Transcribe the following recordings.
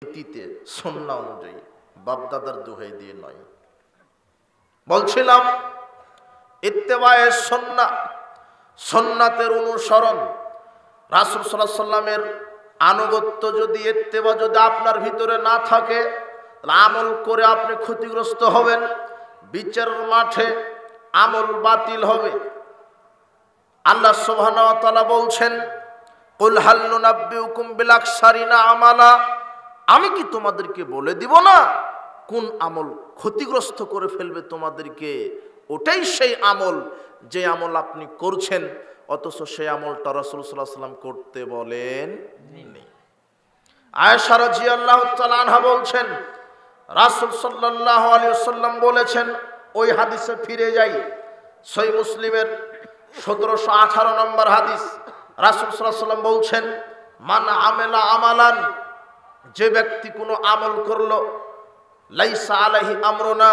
নীতিতে সুন্নাহ অনুযায়ী, বাপদাদার দোহাই দিয়ে নয়। বলছিলাম ইত্তেবায়ে সুন্নাহ, সুন্নাতের অনুসরণ, রাসূল সাল্লাল্লাহু আলাইহি সাল্লামের আনুগত্য যদি, ইত্তেবা যদি আপনার ভিতরে না থাকে, তাহলে আমল করে আপনি ক্ষতিগ্রস্ত হবেন। বিচারের মাঠে আমল বাতিল হবে। আল্লাহ সুবহানাহু ওয়া তাআলা বলছেন, কুল হাল নুনাব্বিউকুম বিল আকসারিনা আমালা, আমি কি তোমাদেরকে বলে দিব না কোন আমল ক্ষতিগ্রস্ত করে ফেলবে তোমাদেরকে? ওটাই সেই আমল যে আমল আপনি করছেন, অথচ সেই আমলটা রাসূল সাল্লাল্লাহু আলাইহি ওয়াসাল্লাম করতে বলেন নি। আয়েশা রাদিয়াল্লাহু তাআলা আনহা বলছেন, রাসূল সাল্লাল্লাহু আলাইহি ওয়াসাল্লাম বলেছেন, ওই হাদিসে ফিরে যাই, সহিহ মুসলিমের 1718 নম্বর হাদিস। রাসূল সাল্লাল্লাহু আলাইহি ওয়াসাল্লাম বলছেন, মান আমেলা আমালান, যে ব্যক্তি কোনো আমল করলো, লাইসা আলাইহি আমরুনা,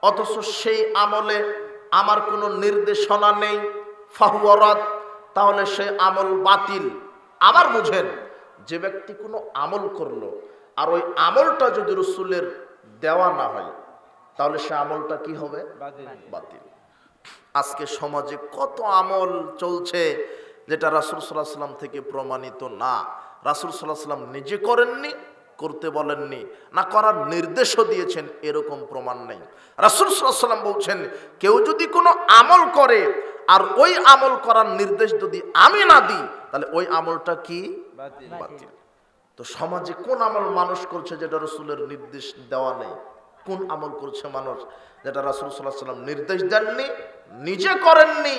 অথচ সেই আমলে আমার কোনো নির্দেশনা নেই, ফাহুয়া রাদ, তাহলে সেই আমল বাতিল। আবার বুঝেন, যে ব্যক্তি কোনো আমল করলো আর ওই আমলটা যদি রাসূলের দেওয়া না হয়, তাহলে সে আমলটা কি হবে? বাতিল। আজকে সমাজে কত আমল চলছে যেটা রাসূল সাল্লাল্লাহু আলাইহি ওয়াসাল্লাম থেকে প্রমাণিত না। রাসূল সাল্লাল্লাহু আলাইহি ওয়াসাল্লাম নিজে করেননি, করতে বলেননি, না করার নির্দেশও দিয়েছেন, এরকম প্রমাণ নেই। রাসূল সাল্লাল্লাহু আলাইহি ওয়াসাল্লাম বলছেন, কেউ যদি কোনো আমল করে আর ওই আমল করার নির্দেশ যদি আমি না দিই, তাহলে ওই আমলটা কি? বাতিল। তো সমাজে কোন আমল মানুষ করছে যেটা রাসূলের নির্দেশ দেওয়া নেই? কোন আমল করছে মানুষ যেটা রাসূল সাল্লাল্লাহু আলাইহি ওয়াসাল্লাম নির্দেশ দেননি, নিজে করেননি,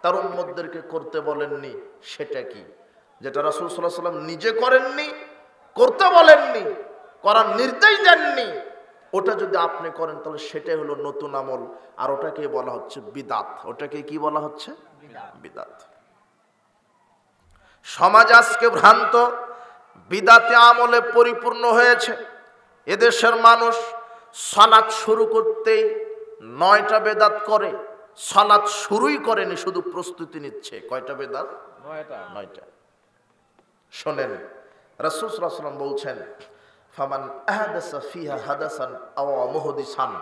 তার উম্মতদেরকে করতে বলেননি? সেটা কি? যেটা রাসূল সাল্লাল্লাহু আলাইহি ওয়াসাল্লাম নিজে করেননি, করতে বলেননি, করার নির্দেশ দেননি, ওটা যদি আপনি করেন তাহলে সেটাই হলো নতুন আমল, আর ওটাকে বলা হচ্ছে বিদআত। ওটাকে কি বলা হচ্ছে? বিদআত। সমাজ আজকে ভ্রান্ত বিদআতে আমলে পরিপূর্ণ হয়েছে। এদেশের মানুষ সালাত শুরু করতেই 9টা বেদাত করে, সালাত শুরুই করেনি, শুধু প্রস্তুতি নিচ্ছে। কয়টা বেদাত? 9টা। শোনেন, রাসূল সাল্লাল্লাহু আলাইহি ওয়াসাল্লাম বলছেন, ফামান আহদাসা ফিহা হাদাসান আও মুহদিসান,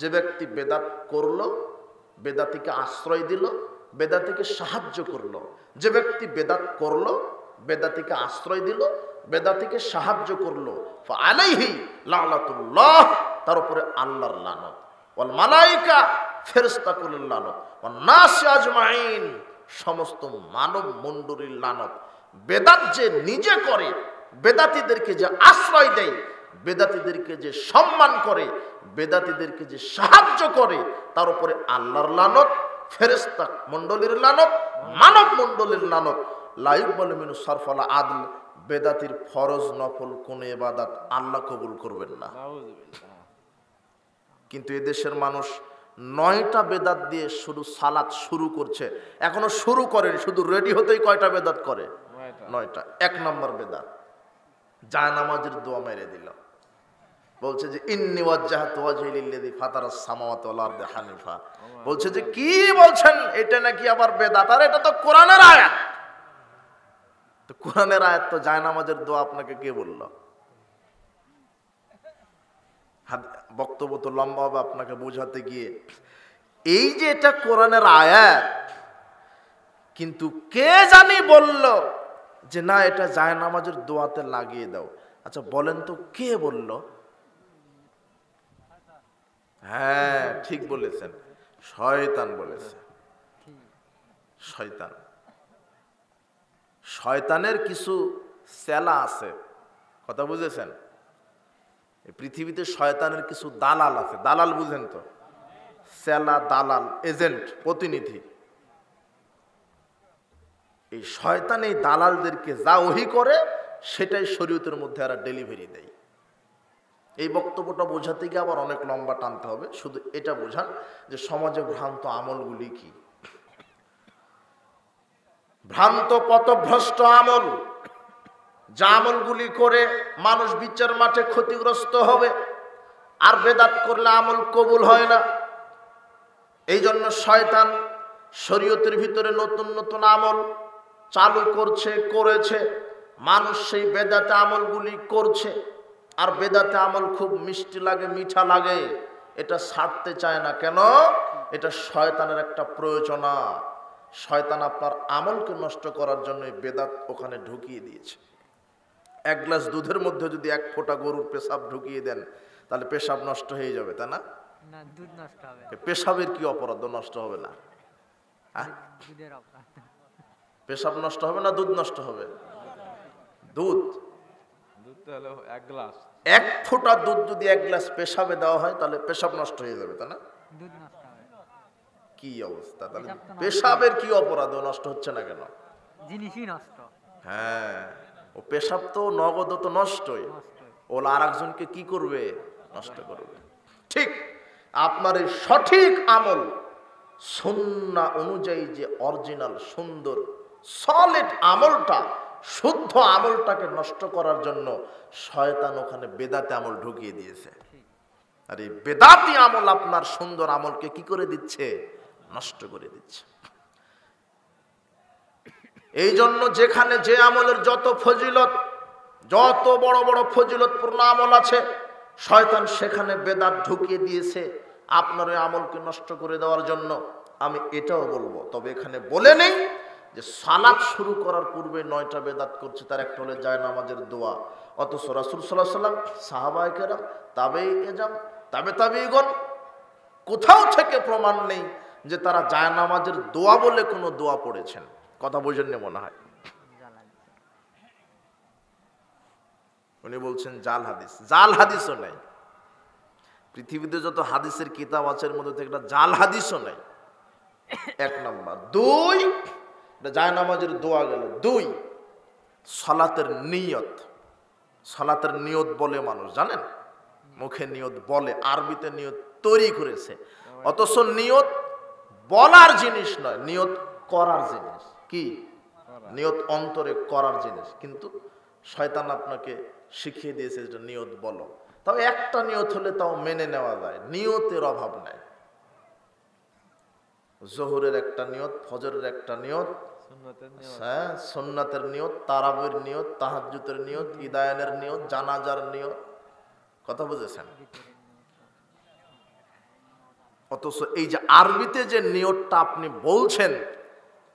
যে ব্যক্তি বেদাত করলো, বেদাতিকে আশ্রয় দিল, বেদাতিকে সাহায্য করলো, যে ব্যক্তি বেদাত করলো, বেদাতিকে আশ্রয় দিল, বেদাতিকে সাহায্য করলো, ফাআলাইহি লানাতুল্লাহ, তার উপরে আল্লাহর লানত, ওয়াল মালায়েকা, ফেরেশতাকুলের লানত, ওয়ান নাস আজমাইন, সমস্ত মানব মণ্ডলীর লানত। বেদাত যে নিজে করে, বেদাতীদেরকে যে আশ্রয় দেয়, বেদাতীদেরকে যে সম্মান করে, বেদাতীদেরকে যে সাহায্য করে, তার উপরে আল্লাহর লানত, ফেরেশতা মণ্ডলীর লানত, মানব মণ্ডলীর লানত। লা ইকবালু মিনহু সারফাল আদল, বেদাতির ফরজ নফল কোন ইবাদত আল্লাহ কবুল করবেন না। কিন্তু এদেশের মানুষ 9টা বেদাত দিয়ে শুধু সালাত শুরু করছে, এখনো শুরু করেন, শুধু রেডি হতেই কয়টা বেদাত করে? 9টা। 1 নম্বর বেদাত, জায়নামাজের দোয়া মেরে দিল। বলছে যে ইন্নী ওয়াজ্জাহতু ওয়াজহি লিল্লাযী ফাতারাস সামাওয়াতি ওয়াল আরদি হানিফা। বলছে যে কি বলছেন, এটা নাকি আবার বেদাত? আর এটা তো কোরআনের আয়াত। তো কোরআনের আয়াত তো জায়নামাজের দোয়া আপনাকে কে বলল? বক্তব্য তো লম্বা হবে আপনাকে বোঝাতে গিয়ে। এই যে এটা কোরআনের আয়াত, কিন্তু কে জানি বলল যে না, এটা জায়নামাজের দোয়াতে লাগিয়ে দাও। আচ্ছা বলেন তো কে বলল? হ্যাঁ, ঠিক বলেছেন, শয়তান বলেছে। শয়তান, শয়তানের কিছু চেলা আছে, কথা বুঝেছেন? এই পৃথিবীতে শয়তানের কিছু দালাল আছে। দালাল বুঝেন তো? চেলা, দালাল, এজেন্ট, প্রতিনিধি। এই শয়তান এই দালালদেরকে যা ওহী করে সেটাই শরীয়তের মধ্যে এরা ডেলিভারি দেয়। এই বক্তব্যটা বোঝাতে গিয়ে আবার অনেক লম্বা টানতে হবে, শুধু এটা বোঝান যে সমাজে ভ্রান্ত আমলগুলি কি। ভ্রান্ত পথভ্রষ্ট আমল, যা আমলগুলি করে মানুষ বিচার মাঠে ক্ষতিগ্রস্ত হবে, আর বেদাত করলে আমল কবুল হয় না। এই জন্য শয়তান শরীয়তের ভিতরে নতুন নতুন আমল চালু করেছে, মানুষ সেই বেদাতে আমলগুলি করছে। আর বেদাতে আমল খুব মিষ্টি লাগে, মিঠা লাগে, এটা ছাড়তে চায় না। কেন? এটা শয়তানের একটা প্রয়োজনা। শয়তান আপনার আমলকে নষ্ট করার জন্য বেদাত ওখানে ঢুকিয়ে দিয়েছে। এক গ্লাস দুধের মধ্যে যদি এক ফোঁটা গরুর পেশাব ঢুকিয়ে দেন, তাহলে পেশাব নষ্ট হয়ে যাবে, তাই না? না, দুধ নষ্ট হবে। পেশাবের কি অপরাধ? নষ্ট হবে না? দুধের অপরাধ। পেশাব নষ্ট হবে না দুধ নষ্ট হবে? দুধ হলো এক গ্লাস, এক ফোঁটা দুধ যদি এক গ্লাস পেশাবে দেওয়া হয়, তাহলে পেশাব নষ্ট হয়ে যাবে, তাই না? দুধ নষ্ট হবে। কি অবস্থা! তাহলে পেশাবের কি অপরাধ? ও নষ্ট হচ্ছে না কেন? জিনিসই নষ্ট। হ্যাঁ, ও পেশাব তো নগদ তো নষ্টই, ওলা আর একজনকে কি করবে? নষ্ট করবে। ঠিক আপনার এই সঠিক আমল সুন্নাহ অনুযায়ী যে অরিজিনাল সুন্দর সলিড আমলটা, শুদ্ধ আমলটাকে নষ্ট করার জন্য শয়তান ওখানে বেদাতি আমল ঢুকিয়ে দিয়েছে। আর এই বেদাতি আমল আপনার সুন্দর আমলকে কি করে দিচ্ছে? নষ্ট করে দিচ্ছে। এই জন্য যেখানে যে আমলের যত ফজিলত, যত বড় বড় ফজিলতপূর্ণ আমল আছে, শয়তান সেখানে বেদাত ঢুকিয়ে দিয়েছে আপনার ওই আমলকে নষ্ট করে দেওয়ার জন্য। আমি এটাও বলবো, তবে এখানে বলে নেই যে সালাত শুরু করার পূর্বে 9টা বেদাত করছে। তার একটা হলো জায়নামাজের দোয়া। অথচ রাসূল সাল্লাল্লাহু আলাইহি ওয়াসাল্লাম, সাহাবায়ে কেরাম, তাবেঈগণ, তাবেঈগণ কোথাও থেকে প্রমাণ নেই যে তারা জায়নামাজের দোয়া বলে কোনো দোয়া পড়েছেন। কথা বোঝেননি মনে হয়। উনি বলছেন জাল হাদিস। জাল হাদিসও নাই। পৃথিবীতে যত হাদিসের কিতাব আছে এর মধ্যে থেকে একটা জাল হাদিসও নাই। 1 নাম্বার। 2, এটা জায়নামাজের দোয়া গেল। 2, সালাতের নিয়ত। সালাতের নিয়ত বলে মানুষ, জানেন? মুখে নিয়ত বলে, আরবিতে নিয়ত তৈরি করেছে। অথচ নিয়ত বলার জিনিস নয়, নিয়ত করার জিনিস। কি? নিয়ত অন্তরে করার জিনিস। কিন্তু শয়তান আপনাকে শিখিয়ে দিয়েছে যে নিয়ত বলো। তবে একটা নিয়ত হলে তাও মেনে নেওয়া যায়, নিয়তের অভাব নাই। জোহরের একটা নিয়ত, ফজরের একটা নিয়ত, হ্যাঁ, সুন্নাতের নিয়ত, তারাবির নিয়ত, তাহাজ্জুদের নিয়ত, ইদায়ানের নিয়ত, জানাজার নিয়ত। কথা বুঝেছেন? অথচ এই যে আরবিতে যে নিয়তটা আপনি বলছেন,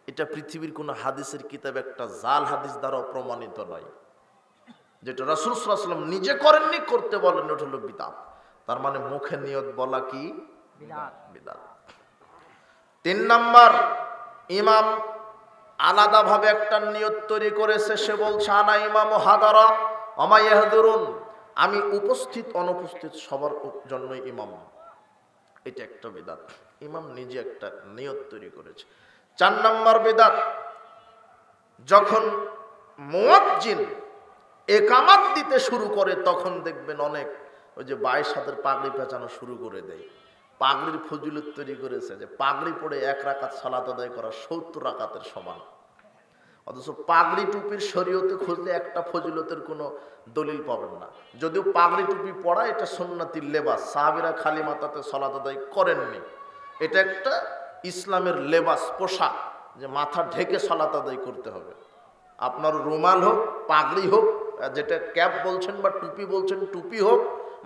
এটা পৃথিবীর কোন হাদিসের কিতাবে একটা জাল হাদিস দ্বারা প্রমাণিত নয়। যেটা রাসূল সাল্লাল্লাহু আলাইহি ওয়াসাল্লাম নিজে করেননি, করতে বলেন, ওটা হলো বিদআত। তার মানে মুখে নিয়ত বলা কি? বিদআত। 3 নাম্বার, ইমাম আলাদাভাবে একটা নিয়ত তৈরি করেছে। সে বলছে আনা ইমাম হাদারা আমা ইয়াহদুরুন, আমি উপস্থিত অনুপস্থিত সবার জন্য ইমাম। এটা একটা বিদআত। ইমাম নিজে একটা নিয়ত তৈরি করেছে। 4 নাম্বার বিদআত, যখন মুয়াজ্জিন একামাত দিতে শুরু করে তখন দেখবেন অনেক ওই যে 22 হাতের পাগড়ি পেঁচানো শুরু করে দেয়। পাগড়ির ফজিলত তৈরি করেছে যে পাগড়ি পরে 1 রাকাত সালাত আদায় করা 70 রাকাতের সমান। অথচ পাগড়ি টুপির শরীয়তে খুঁজলে একটা ফজিলতের কোনো দলিল পাবেন না। যদিও পাগড়ি টুপি পরা এটা সুন্নতি লেবাস, সাহাবীরা খালি মাথাতে সালাত আদায় করেননি। এটা একটা ইসলামের লেবাস, পোশাক, যে মাথা ঢেকে সালাত আদায় করতে হবে। আপনার রুমাল হোক, পাগড়ি হোক, যেটা ক্যাপ বলছেন বা টুপি বলছেন, টুপি হোক,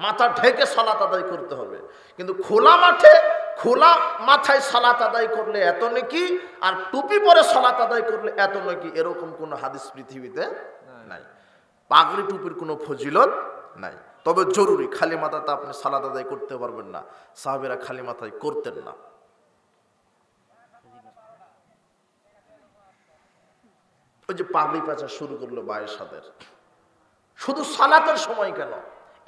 মাথা ঢেকে সালাত আদায় করতে হবে। কিন্তু খোলা মাঠে খোলা মাথায় সালাত আদায় করলে এত নেকি, আর টুপি পরে সালাত আদায় করলে এত নেকি, এরকম কোনো হাদিস পৃথিবীতে নাই। পাগড়ি টুপির কোনো ফজিলত নাই। তবে জরুরি, খালি মাথাতে আপনি সালাত আদায় করতে পারবেন না। সাহাবীরা খালি মাথায় করতেন না। ওই যে পাগড়ি পেঁচা শুরু করলো 22 হাতের, শুধু সালাতের সময় কেন,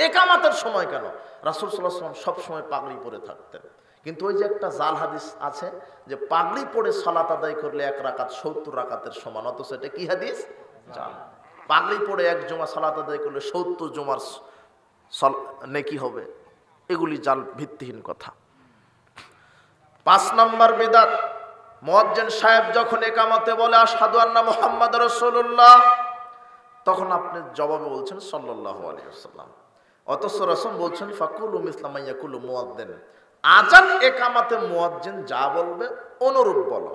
একামাতের সময় কেন? রাসূল সাল্লাল্লাহু আলাইহি ওয়াসাল্লাম সব সময় পাগড়ি পরে থাকতেন। কিন্তু ওই যে একটা জাল হাদিস আছে যে পাগড়ি পরে সালাত আদায় করলে 1 রাকাত 70 রাকাতের সমান। অথচ এটা কি হাদিস? জাল। পাগড়ি পরে 1 জুমা সালাত আদায় করলে 70 জুমার নেকি হবে। এগুলি জাল, ভিত্তিহীন কথা। 5 নাম্বার বিদআত, মুয়াজ্জিন সাহেব যখন একামতে বলে আশহাদু আন্না মুহাম্মাদুর রাসূলুল্লাহ, তখন আপনি জবাবে বলছেন সাল্লাল্লাহু আলাইহি ওয়াসাল্লাম। অথচ রাসূল বলছেন ফাকুলু মিসলা মা ইয়াকুলু মুয়াজ্জিন, আযান একামতে মুয়াজ্জিন যা বলবে অনুরূপ বলো।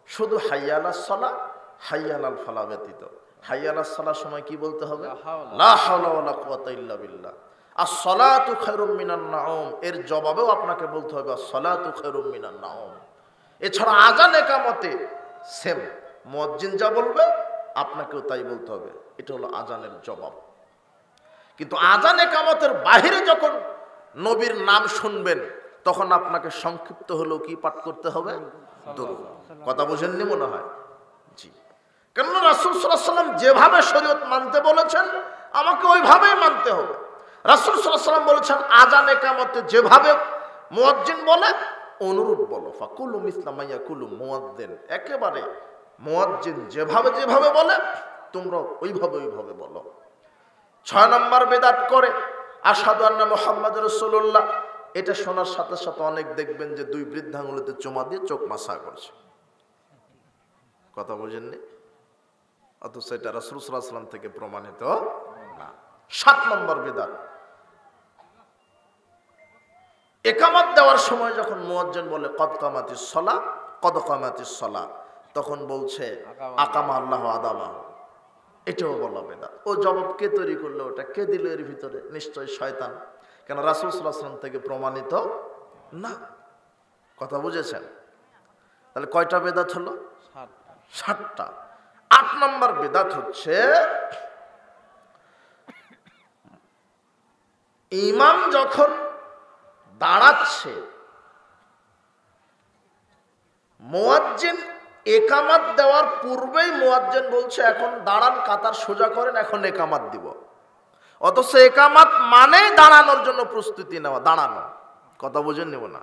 শুধু হাইয়া আলাস সালাহ, হাইয়া আলাল ফালাহ ব্যতীত। হাইয়া আলাস সালার সময় কি বলতে হবে? লা হাওলা। লা হাওলা ওয়ালা কুওয়াতা ইল্লা বিল্লাহ। আস-সালাতু খায়রুম মিনান নাওম, এর জবাবেও আপনাকে বলতে হবে আস-সালাতু খায়রুম মিনান নাওম। এছাড়া আজান একামতে সেম, মুয়াজ্জিন যা বলবে আপনাকেও তাই বলতে হবে। এটা হলো আজানের জবাব। কিন্তু আজান একামতের বাহিরে যখন নবীর নাম শুনবেন তখন আপনাকে সংক্ষিপ্ত হলেও কি পাঠ করতে হবে? দরুদ। কথা বুঝেননি মনে হয়? জি। কেননা রাসূল সাল্লাল্লাহু আলাইহি ওয়াসাল্লাম যেভাবে শরীয়ত মানতে বলেছেন আমাকে ওইভাবেই মানতে হবে। রাসূল সাল্লাল্লাহু আলাইহি ওয়াসাল্লাম বলেছেন আজান একামতে যেভাবে মুয়াজ্জিন বলে অনুরূপ বলো, ফাকুলু মিসলা মা ইয়াকুলু মুয়াজ্জিন, একেবারে মুয়াজ্জিন যেভাবে যেভাবে বলে তোমরা ওইভাবে ওইভাবে বলো। 6 নম্বর বেদাত করে আশহাদু আন্না মুহাম্মাদুর রাসূলুল্লাহ, এটা শোনার সাথে সাথে অনেক দেখবেন যে দুই বৃদ্ধাঙ্গুলিতে চুমা দিয়ে চোখ মাসা করছে। কথা বুঝেননি? অথচ এটা রাসূল সাল্লাল্লাহু আলাইহি ওয়াসাল্লাম থেকে প্রমাণিত না। 7 নম্বর বেদাত, একামত দেওয়ার সময় যখন মুয়াজ্জিন বলে কদ কামাতিস সালাহ কদ কামাতিস সালাহ, তখন বলছে আকামা আল্লাহু আদামাহু, এটাও বলা বেদাত। ও জবাব কে তৈরি করলো? ওটা কে দিল এর ভিতরে? নিশ্চয় শয়তান। কেন রাসূল সাল্লাল্লাহু আলাইহি ওয়াসাল্লাম থেকে প্রমাণিত না। কথা বুঝেছেন? তাহলে কয়টা বেদাত হলো? 7টা। 8 নম্বর বেদাত হচ্ছে ইমাম যখন দাঁড়াচ্ছে, মুয়াজ্জিন একামাত দেওয়ার পূর্বেই মুয়াজ্জিন বলছে এখন দাঁড়ান, কাতার সোজা করেন, এখন একামাত দিব। অথচ একামাত মানে দাঁড়ানোর জন্য প্রস্তুতি নেওয়া, দাঁড়ানো। কথা বুঝেন নিব না?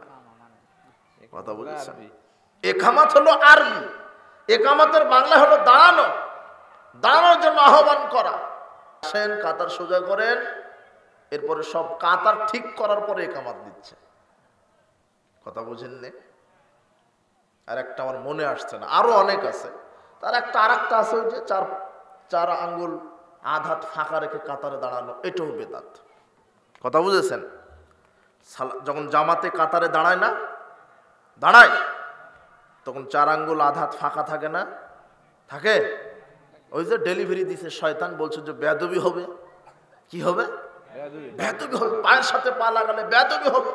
কথা বুঝেছেন? একামাত হলো আরবি, একামাতের বাংলা হলো দাঁড়ানো, দাঁড়ানোর জন্য আহ্বান করা। আসেন কাতার সোজা করেন, এরপরে সব কাতার ঠিক করার পরে একামাত দিচ্ছে। কথা বুঝেননি? আর একটা আমার মনে আসছে না, আরো অনেক আছে। তার একটা আর একটা আছে ওই যে চার আঙ্গুল আধ হাত ফাঁকা রেখে কাতারে দাঁড়ানো, এটাও বেদাত। কথা বুঝেছেন? যখন জামাতে কাতারে দাঁড়ায় না, দাঁড়ায়, তখন 4 আঙ্গুল আধ হাত ফাঁকা থাকে না? থাকে। ওই যে ডেলিভারি দিছে শয়তান, বলছে যে বেয়াদবি হবে। কি হবে? বেয়াদবি হবে, পায়ের সাথে পা লাগালে বেয়াদবি হবে।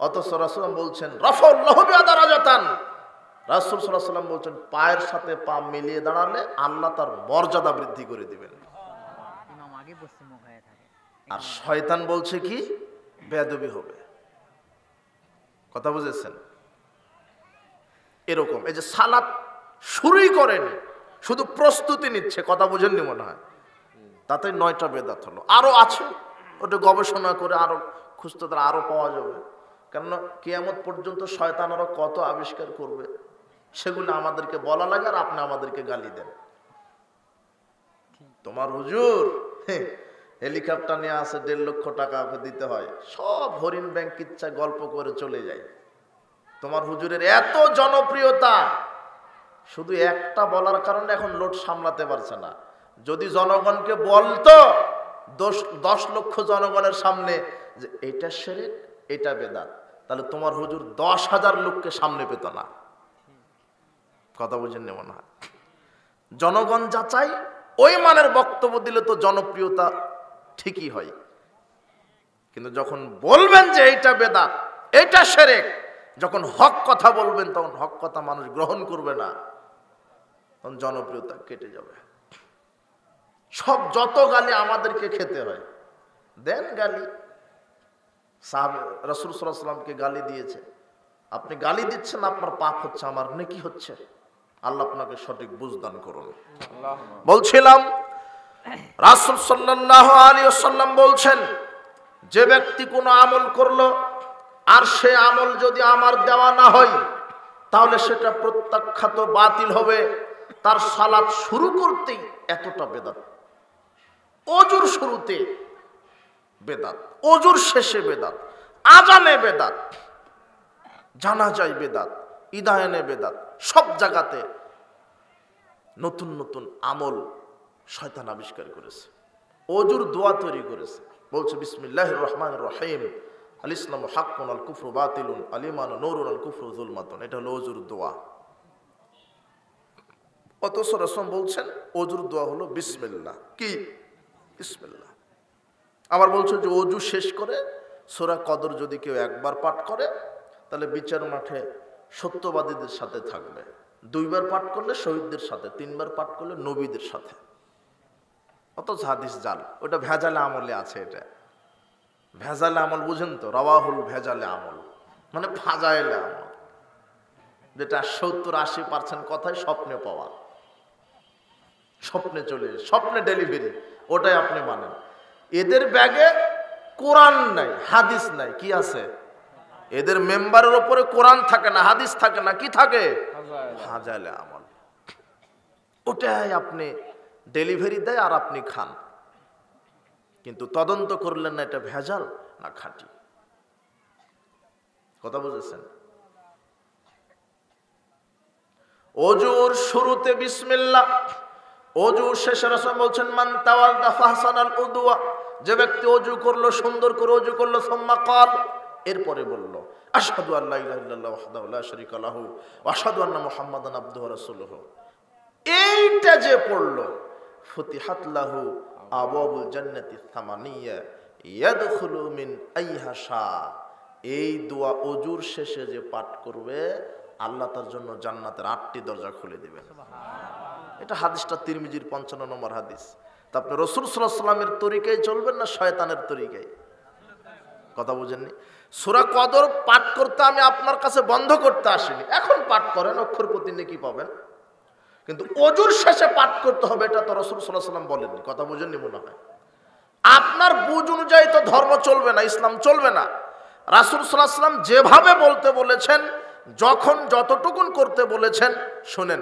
অথচ রাসূল বলছেন রাফাউল্লাহু বিদারাজাতান, রাসূল সাল্লাল্লাহু আলাইহি ওয়াসাল্লাম বলছেন পায়ের সাথে পা মিলিয়ে দাঁড়ালে আল্লাহ তার মর্যাদা বৃদ্ধি করে দিবেন। ইমাম আগে পশ্চিম মুখ হয়ে থাকে। আর শয়তান বলছে কি? বেয়াদবি হবে। কথা বুঝেছেন? এরকম এই যে সালাত শুরুই করেনি, শুধু প্রস্তুতি নিচ্ছে। কথা বুঝেননি মনে হয়? তাতে 9টা বেদাত হলো। আরো আছে, ওটা গবেষণা করে আরো খুঁজতে তারা আরো পাওয়া যাবে। কেননা কিয়ামত পর্যন্ত শয়তান আরো কত আবিষ্কার করবে, সেগুলো আমাদেরকে বলা লাগে আর আপনি আমাদেরকে গালি দেন। তোমার হুজুর হেলিকপ্টার নিয়ে আসে, 1.5 লক্ষ টাকা দিতে হয়, সব হরিণ ব্যাংক ইচ্ছা গল্প করে চলে যায়। তোমার হুজুরের এত জনপ্রিয়তা, শুধু একটা বলার কারণে এখন লোড সামলাতে পারছে না। যদি জনগণকে বলতো 10 লক্ষ জনগণের সামনে যে এটা শিরক, এটা বেদাত, তাহলে তোমার হুজুর 10,000 লোককে সামনে পেত না। কথা বুঝেন না মনে হয়? জনগণ যাচাই, ওই মানের বক্তব্য দিলে তো জনপ্রিয়তা ঠিকই হয়। কিন্তু যখন বলবেন যে এইটা বেদাত, এটা শিরক, যখন হক কথা বলবেন তখন হক কথা মানুষ গ্রহণ করবে না, তখন জনপ্রিয়তা কেটে যাবে। সব যত গালি আমাদেরকে খেতে হয়, দেন গালি। সাহাবে রাসূল সাল্লাল্লাহু আলাইহি ওয়াসাল্লামকে গালি দিয়েছে, আপনি গালি দিচ্ছেন, আপনার পাপ হচ্ছে, আমার নেকি হচ্ছে। আল্লাহ আপনাকে সঠিক বুঝদান করুন। বলছিলাম রাসূল সাল্লাল্লাহু আলাইহি ওয়াসাল্লাম বলছেন, যে ব্যক্তি কোনো আমল করলো আর সে আমল যদি আমার দেওয়া না হয় তাহলে সেটা প্রত্যাখ্যাত, বাতিল হবে। তার সালাত শুরু করতেই এতটা বেদাত, ওজুর শুরুতে বেদাত, ওজুর শেষে বেদাত, আজানে বেদাত, জানাজায় বেদাত, ইদায়নে বেদাত, সব জায়গাতে নতুন নতুন আমল শয়তান আবিষ্কার করেছে। ওজুর দোয়া তৈরি করেছে, বলছে বিসমিল্লাহির রহমানির রহিম, আল ইসলামু হাক্কুন আল কুফরু বাতিলুন আল ঈমানু নূরুন আল কুফরু যুলমাতুন। এটা হলো ওজুর দোয়া। অথচ রাসূল বলছেন অজুর দোয়া হলো বিসমিল্লাহ। কি বিসমিল্লাহ। আবার বলছে যে অজু শেষ করে সূরা কদর যদি কেউ একবার পাঠ করে তাহলে বিচার মাঠে সত্যবাদীদের সাথে থাকবে, 2 বার পাঠ করলে শহীদদের সাথে, 3 বার পাঠ করলে নবীদের সাথে। অথচ হাদিস জাল, ওটা ভেজালে আমলে আছে। এটা ভেজালে আমল বুঝেন তো, রাওয়াহুল ভেজালে আমল মানে ফাজাইলে আমল, যেটা 70-80% কথাই স্বপ্নে পাওয়া, স্বপ্নে চলে, স্বপ্নে ডেলিভারি, ওটাই আপনি মানেন। এদের ব্যাগে কোরআন নাই, হাদিস নাই, কি আছে? এদের মেম্বারের উপরে কোরআন থাকে না, হাদিস থাকে না, কি থাকে? ফাজাইলে আমল। ওটাই আপনি ডেলিভারি দেয় আর আপনি খান, কিন্তু তদন্ত করলেন না এটা ভেজাল না খাঁটি। কথা বুঝেছেন? অজুর শুরুতে বিসমিল্লাহ, অজু শেষে রাসূল বলছেন মান তাওয়াদ্দা ফাহসানাল উদুয়া, যে ব্যক্তি অজু করলো, সুন্দর করে অজু করলো, সুম্মা ক্বাল, এরপরে বলল আশহাদু আল্লা ইলাহা ইল্লাল্লাহ ওয়াহদাহু লা শারীকা লাহু ওয়া আশহাদু আন্না মুহাম্মাদান আবদুহু ওয়া রাসূলুহু, এইটা যে পড়লো ফুতিহাত লাহু আবওয়াবুল জান্নাতি সামানিয়া ইয়াদখুলু মিন আইহা শা, এই দোয়া অজুর শেষে যে পাঠ করবে আল্লাহ তার জন্য জান্নাতের 8টি দরজা খুলে দিবেন। এটা হাদিসটা তিরমিজির 55 নম্বর হাদিস। তা আপনি রাসূল সাল্লাল্লাহু আলাইহি ওয়াসাল্লামের তরিকায় চলবেন না শয়তানের তরিকায়? কথা বুঝেননি? সূরা কদর পাঠ করতে আমি আপনার কাছে বন্ধ করতে আসিনি, এখন পাঠ করেন, অক্ষর প্রতি নেকি পাবেন, কিন্তু অজুর শেষে পাঠ করতে হবে এটা তো রাসূল সাল্লাল্লাহু আলাইহি ওয়াসাল্লাম বলেননি। কথা বুঝেননি মনে হয়? আপনার বুঝ অনুযায়ী তো ধর্ম চলবে না, ইসলাম চলবে না। রাসূল সাল্লাল্লাহু আলাইহি ওয়াসাল্লাম যেভাবে বলতে বলেছেন, যখন যতটুকুন করতে বলেছেন, শুনেন,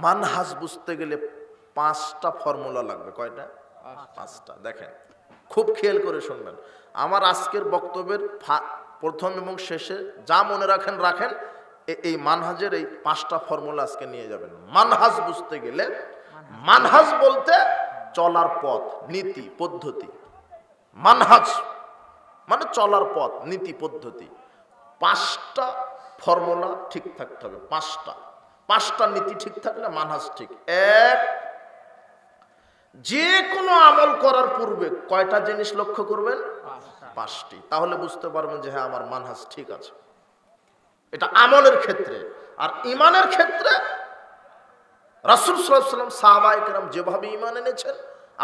মানহাজ বুঝতে গেলে 5টা ফর্মুলা লাগবে। কয়টা? 5টা। দেখেন, খুব খেয়াল করে শুনবেন। আমার আজকের বক্তব্যের প্রথম এবং শেষে যা মনে রাখেন রাখেন, এই মানহাজের এই 5টা ফর্মুলা আজকে নিয়ে যাবেন। মানহাজ বুঝতে গেলে, মানহাজ বলতে চলার পথ, নীতি, পদ্ধতি। মানহাজ মানে চলার পথ, নীতি, পদ্ধতি। 5টা ফর্মুলা ঠিক থাকতে হবে। 5টা নীতি ঠিক থাকলে মানহাজ ঠিক। 1, যে কোনো আমল করার পূর্বে কয়টা জিনিস লক্ষ্য করবেন? 5টি। তাহলে বুঝতে পারবেন যে হ্যাঁ আমার মানহাজ ঠিক আছে। এটা আমলের ক্ষেত্রে। আর ঈমানের ক্ষেত্রে রাসূল সাল্লাল্লাহু আলাইহি ওয়াসাল্লাম সাহাবায়ে কেরাম যেভাবে ঈমান এনেছেন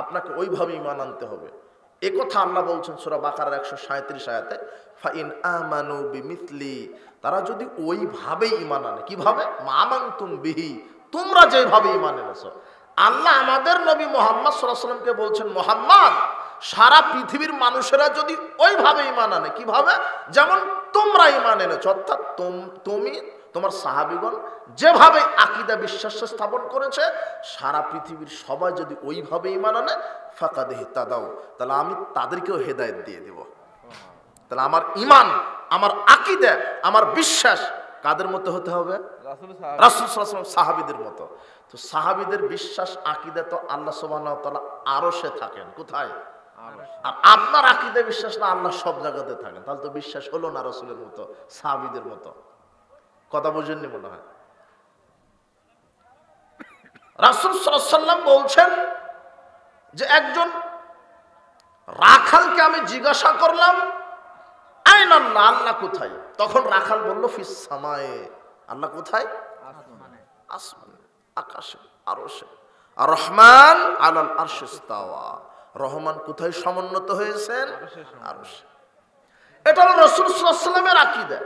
আপনাকে ওইভাবে ঈমান আনতে হবে। এই কথা আল্লাহ বলছেন সূরা বাকারার 137 আয়াতে, ফাইন আমানু বিমিসলি, তারা যদি ওইভাবে ঈমান আনে। কিভাবে? মামানতুম বিহি, তোমরা যেভাবে ঈমান এনেছো। আল্লাহ আমাদের নবী মুহাম্মদ সাল্লাল্লাহু আলাইহি ওয়াসাল্লামকে বলছেন, মুহাম্মদ সারা পৃথিবীর মানুষেরা যদি ওইভাবে ঈমান আনে, কিভাবে? যেমন তোমরা ঈমান এনেছো, অর্থাৎ তুমি তোমার সাহাবীগণ যেভাবে আকীদা বিশ্বাস স্থাপন করেছে, সারা পৃথিবীর সবাই যদি ওইভাবে ঈমান আনে, ফাকাদ ইহতাদাউ, তাহলে আমি তাদেরকেও হেদায়েত দিয়ে দেব। তাহলে আমার ঈমান, আমার আকীদা, আমার বিশ্বাস কাদের মতো হতে হবে? রাসূল সাল্লাল্লাহু আলাইহি ওয়াসাল্লাম সাহাবীদের মতো। তো সাহাবীদের বিশ্বাস আকীদা তো আল্লাহ সুবহানাহু ওয়া তাআলা আরশে থাকেন। কোথায়? আর আপনার আকীদা বিশ্বাস না আল্লাহ সব জায়গাতে থাকেন, তাহলে তো বিশ্বাস হলো না রাসূলের মতো, সাহাবীদের মতো। কথা বুঝেননি মনে হয়? রাসূল সাল্লাল্লাহু আলাইহি ওয়াসাল্লাম বলছেন যে একজন রাখালকে আমি জিজ্ঞাসা করলাম, আইনা আল্লাহ, আল্লাহ কোথায়? তখন রাখাল বলল, ফিস সামায়ে, আল্লাহ কোথায়? আসমানে, আকাশে, আরশে। আর রহমান আলাল আরশি ইস্তাওয়া, রহমান কোথায় সমুন্নত হয়েছেন? আরশে। এটা হলো রাসূল সাল্লাল্লাহু আলাইহি ওয়াসাল্লামের আকীদা,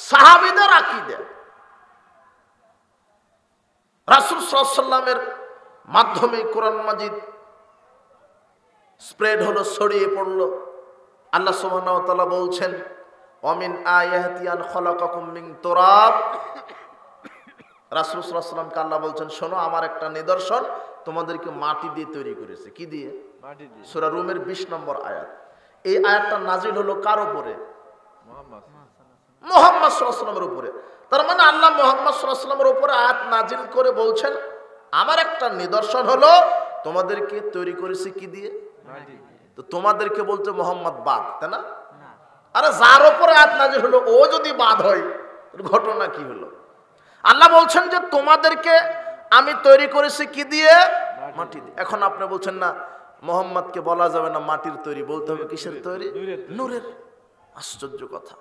সাহাবীদের আকীদা। রাসূল সাল্লাল্লাহু আলাইহি ওয়াসাল্লামের মাধ্যমে কোরআন মাজিদ স্প্রেড হলো, ছড়িয়ে পড়লো। আল্লাহ সুবহানাহু ওয়া তাআলা বলছেন, ওয়ামিন আয়াতি আন খালাকাকুম মিন তুরাব। রাসূল সাল্লাল্লাহু আলাইহি ওয়াসাল্লামকে আল্লাহ বলছেন, শোনো আমার একটা নিদর্শন, তোমাদেরকে মাটি দিয়ে তৈরি করেছে। কি দিয়ে? মাটি দিয়ে। সূরা রুমের 20 নম্বর আয়াত। এই আয়াতটা নাজিল হলো কার উপরে? মুহাম্মদ সাল্লাল্লাহু আলাইহি ওয়াসাল্লামের উপরে। তার মানে আল্লাহ মুহাম্মদ সাল্লাল্লাহু আলাইহি ওয়াসাল্লামের উপরে আয়াত নাজিল করে বলছেন, আমার একটা নিদর্শন হলো তোমাদেরকে তৈরি করেছে কি দিয়ে? মাটি দিয়ে। তো তোমাদেরকে বলতে মুহাম্মদ বাদ, তাই না? আরে যার উপরে আয়াত নাজিল হলো ও যদি বাদ হয়, ঘটনা কি হলো? আল্লাহ বলছেন যে তোমাদেরকে আমি তৈরি করেছি কি দিয়ে? মাটি দিয়ে। এখন আপনি বলছেন না মোহাম্মদকে বলা যাবে না মাটির তৈরি, বলতে হবে কিসের তৈরি? নূরের। আশ্চর্য কথা।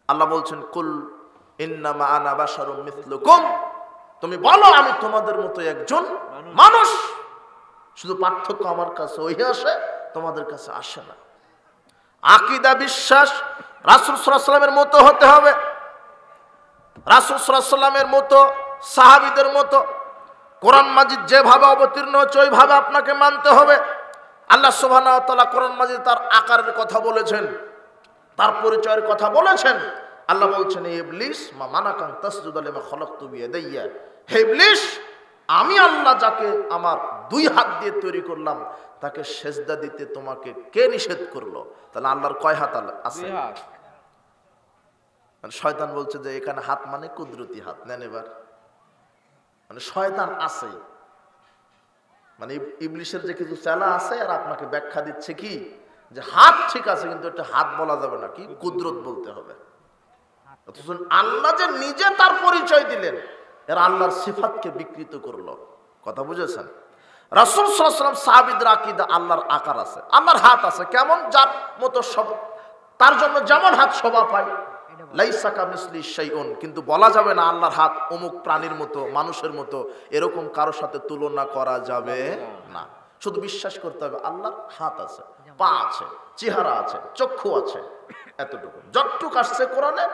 আল্লাহ বলছেন কুল ইন্নামা আনা বাশারুম মিসলুকুম, তুমি বলো আমি তোমাদের মতো একজন মানুষ, শুধু পার্থক্য আমার কাছে ওই আসে, তোমাদের কাছে আসে না। আকীদা বিশ্বাস রাসূল সাল্লাল্লাহু আলাইহি ওয়াসাল্লামের মতো হতে হবে, রাসূল সাল্লাল্লাহু আলাইহি ওয়াসাল্লামের মতো, সাহাবীদের মতো। কোরআন মাজিদ যেভাবে অবতীর্ণ হচ্ছে ওইভাবে আপনাকে মানতে হবে। আল্লাহ সুবহানাহু ওয়া তাআলা কোরআন মাজিদ তার আকারের কথা বলেছেন, তার পরিচয়ের কথা বলেছেন। আল্লাহ বলছেন ইবলিস মা মানাকান তাসজুদা লিমা খালাকতু বিয়াদাইয়া, হে ইবলিস আমি আল্লাহ যাকে আমার দুই হাত দিয়ে তৈরি করলাম তাকে সেজদা দিতে তোমাকে কে নিষেধ করলো? তাহলে আল্লাহর কয় হাত আছে? মানে শয়তান বলছে যে এখানে হাত মানে কুদরতি হাত, নেন এবার। মানে শয়তান আছে, মানে ইবলিসের যে কিছু চেলা আছে আর আপনাকে ব্যাখ্যা দিচ্ছে কি যে হাত ঠিক আছে কিন্তু এটা হাত বলা যাবে না, কি কুদরত বলতে হবে। অথচ আল্লাহ যে নিজে তার পরিচয় দিলেন, এরা আল্লাহর সিফাতকে বিকৃত করলো। কথা বুঝেছেন? রাসূল সাল্লাল্লাহু আলাইহি ওয়াসাল্লাম সাহাবীদের আকীদা আল্লাহর আকার আছে, আল্লাহর হাত আছে, কেমন যার মতো সব, তার জন্য যেমন হাত শোভা পায়। লাইসা কামিসলি শাইউন, কিন্তু বলা যাবে না আল্লাহর হাত অমুক প্রাণীর মতো, মানুষের মতো, এরকম কারোর সাথে তুলনা করা যাবে না। শুধু বিশ্বাস করতে হবে আল্লাহর হাত আছে, পা আছে, চেহারা আছে, চক্ষু আছে, এতটুকু যতটুকু আসছে কোরআনে